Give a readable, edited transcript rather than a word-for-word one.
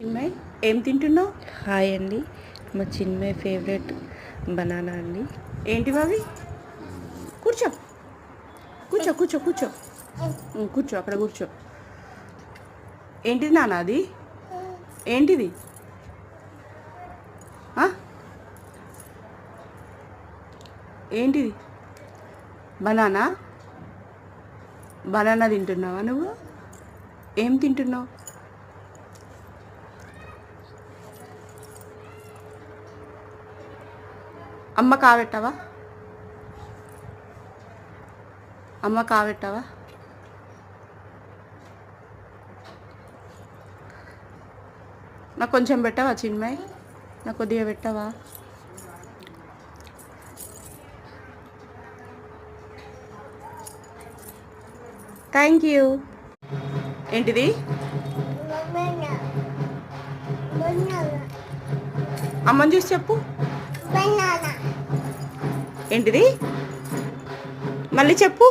చిన్మయ్ ఏం తింటున్నావు? హాయ్ అండి, మా చిన్మయ్ ఫేవరెట్ బనానా అండి. ఏంటివి అవి? కూర్చో కూర్చో కూర్చో కూర్చో కూర్చో, అక్కడ కూర్చో. ఏంటిది నాన్న అది? ఏంటిది? ఏంటిది? బనానా? బనానా తింటున్నావా నువ్వు? ఏం తింటున్నావు? అమ్మ కావెట్టావా? అమ్మ కావెట్టావా? నాకు కొంచెం పెట్టవా చిన్మయ్? నాకు కొద్దిగా పెట్టవా? Thank you. ఏంటిది? అమ్మని చూసి చెప్పు. ఏంటిది? మళ్ళీ చెప్పు.